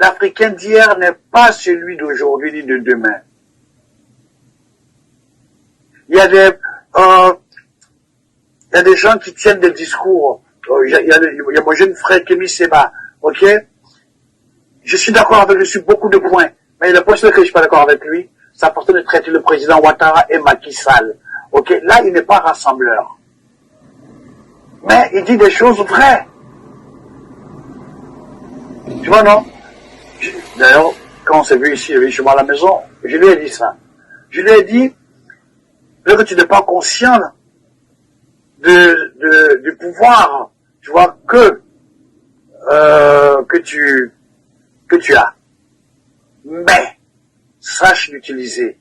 l'Africain d'hier n'est pas celui d'aujourd'hui ni de demain. Il y a des gens qui tiennent des discours. Il y a mon jeune frère Kémy Seba, ok? Je suis d'accord avec lui sur beaucoup de points, mais le point sur lequel je suis pas d'accord avec lui, c'est important de traiter le président Ouattara et Macky Sall. Ok? Là, il n'est pas rassembleur. Mais il dit des choses vraies. Tu vois, non? D'ailleurs, quand on s'est vu ici, il est venu chez moi à la maison, je lui ai dit ça. Je lui ai dit, que tu n'es pas conscient du pouvoir, tu vois, que tu as. Mais, sache l'utiliser.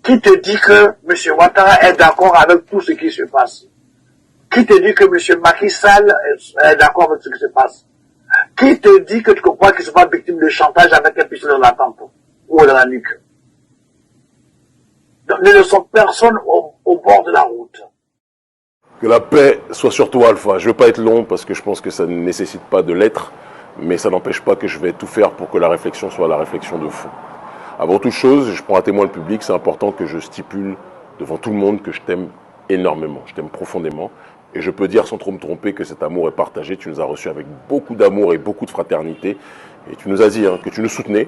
Qui te dit que M. Ouattara est d'accord avec tout ce qui se passe? Qui te dit que M. Macky Sall est d'accord avec ce qui se passe? Qui te dit que tu comprends qu'ils ne sont pas victimes de chantage avec un pistolet dans la tempe ou dans la nuque? Donc, ne laissons personne au bord de la route. Que la paix soit sur toi, Alpha. Je ne veux pas être long parce que je pense que ça ne nécessite pas de l'être, mais ça n'empêche pas que je vais tout faire pour que la réflexion soit la réflexion de fond. Avant toute chose, je prends à témoin le public, c'est important que je stipule devant tout le monde que je t'aime énormément, je t'aime profondément. Et je peux dire sans trop me tromper que cet amour est partagé. Tu nous as reçus avec beaucoup d'amour et beaucoup de fraternité. Et tu nous as dit que tu nous soutenais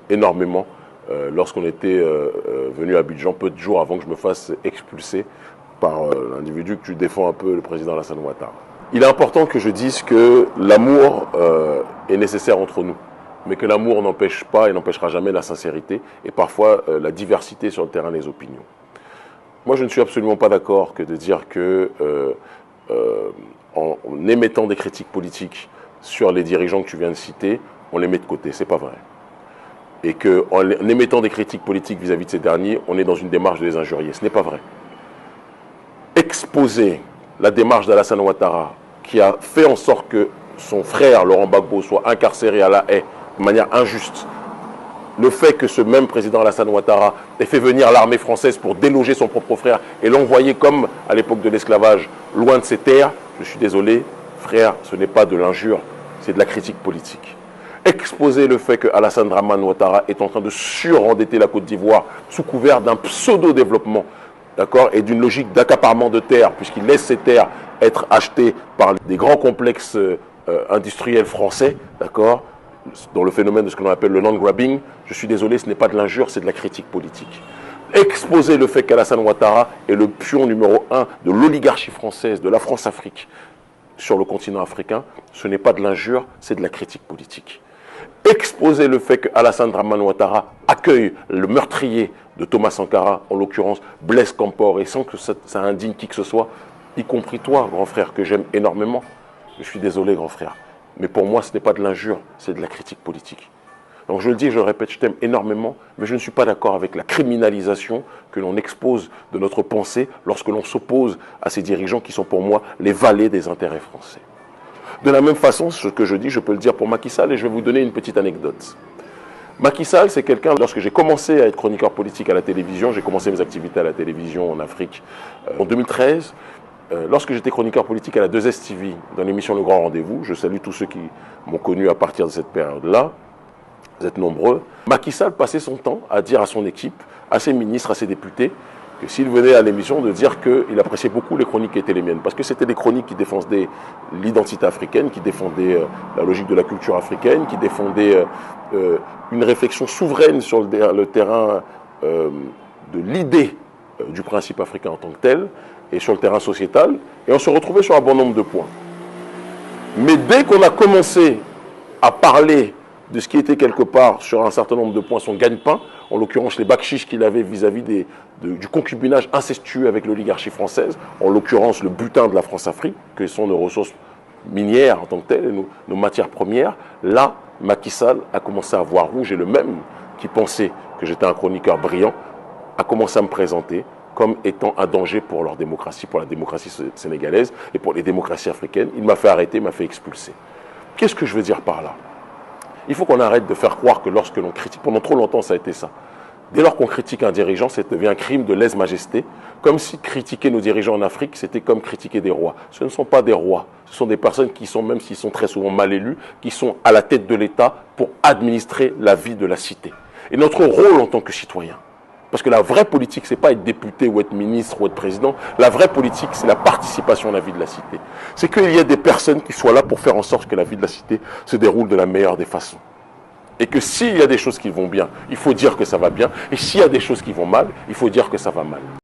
énormément lorsqu'on était venu à Abidjan, peu de jours avant que je me fasse expulser par l'individu que tu défends un peu, le président Alassane Ouattara. Il est important que je dise que l'amour est nécessaire entre nous, mais que l'amour n'empêche pas et n'empêchera jamais la sincérité et parfois la diversité sur le terrain des opinions. Moi, je ne suis absolument pas d'accord que de dire que en émettant des critiques politiques sur les dirigeants que tu viens de citer, on les met de côté. C'est pas vrai. Et qu'en émettant des critiques politiques vis-à-vis de ces derniers, on est dans une démarche de les injurier. Ce n'est pas vrai. Exposer la démarche d'Alassane Ouattara, qui a fait en sorte que son frère, Laurent Gbagbo, soit incarcéré à La Haye de manière injuste, le fait que ce même président Alassane Ouattara ait fait venir l'armée française pour déloger son propre frère et l'envoyer comme à l'époque de l'esclavage loin de ses terres, je suis désolé, frère, ce n'est pas de l'injure, c'est de la critique politique. Exposer le fait que Alassane Dramane Ouattara est en train de surendetter la Côte d'Ivoire sous couvert d'un pseudo-développement, d'accord, et d'une logique d'accaparement de terres, puisqu'il laisse ces terres être achetées par des grands complexes industriels français, d'accord, dans le phénomène de ce que l'on appelle le land grabbing, je suis désolé, ce n'est pas de l'injure, c'est de la critique politique. Exposer le fait qu'Alassane Ouattara est le pion numéro 1 de l'oligarchie française, de la France-Afrique, sur le continent africain, ce n'est pas de l'injure, c'est de la critique politique. Exposer le fait qu'Alassane Dramane Ouattara accueille le meurtrier de Thomas Sankara, en l'occurrence Blaise Compaoré, sans que ça indigne qui que ce soit, y compris toi, grand frère, que j'aime énormément. Je suis désolé, grand frère. Mais pour moi, ce n'est pas de l'injure, c'est de la critique politique. Donc je le dis, je le répète, je t'aime énormément, mais je ne suis pas d'accord avec la criminalisation que l'on expose de notre pensée lorsque l'on s'oppose à ces dirigeants qui sont pour moi les valets des intérêts français. De la même façon, ce que je dis, je peux le dire pour Macky Sall et je vais vous donner une petite anecdote. Macky Sall, c'est quelqu'un, lorsque j'ai commencé à être chroniqueur politique à la télévision, j'ai commencé mes activités à la télévision en Afrique en 2013, lorsque j'étais chroniqueur politique à la 2S TV, dans l'émission Le Grand Rendez-vous, je salue tous ceux qui m'ont connu à partir de cette période-là, vous êtes nombreux, Macky Sall passait son temps à dire à son équipe, à ses ministres, à ses députés, que s'il venait à l'émission de dire qu'il appréciait beaucoup les chroniques qui étaient les miennes, parce que c'était des chroniques qui défendaient l'identité africaine, qui défendaient la logique de la culture africaine, qui défendaient une réflexion souveraine sur le terrain de l'idée du principe africain en tant que tel, et sur le terrain sociétal, et on se retrouvait sur un bon nombre de points. Mais dès qu'on a commencé à parler de ce qui était quelque part sur un certain nombre de points son gagne-pain, en l'occurrence les bakchiches qu'il avait vis-à-vis du concubinage incestueux avec l'oligarchie française, en l'occurrence le butin de la France-Afrique, que sont nos ressources minières en tant que telles, et nos matières premières, là, Macky Sall a commencé à voir rouge, et le même qui pensait que j'étais un chroniqueur brillant, a commencé à me présenter comme étant un danger pour leur démocratie, pour la démocratie sénégalaise et pour les démocraties africaines. Il m'a fait arrêter, il m'a fait expulser. Qu'est-ce que je veux dire par là? Il faut qu'on arrête de faire croire que lorsque l'on critique, pendant trop longtemps ça a été ça, dès lors qu'on critique un dirigeant, ça devient un crime de lèse-majesté, comme si critiquer nos dirigeants en Afrique, c'était comme critiquer des rois. Ce ne sont pas des rois, ce sont des personnes qui sont, même s'ils sont très souvent mal élus, qui sont à la tête de l'État pour administrer la vie de la cité. Et notre rôle en tant que citoyen, parce que la vraie politique, ce n'est pas être député ou être ministre ou être président. La vraie politique, c'est la participation à la vie de la cité. C'est qu'il y ait des personnes qui soient là pour faire en sorte que la vie de la cité se déroule de la meilleure des façons. Et que s'il y a des choses qui vont bien, il faut dire que ça va bien. Et s'il y a des choses qui vont mal, il faut dire que ça va mal.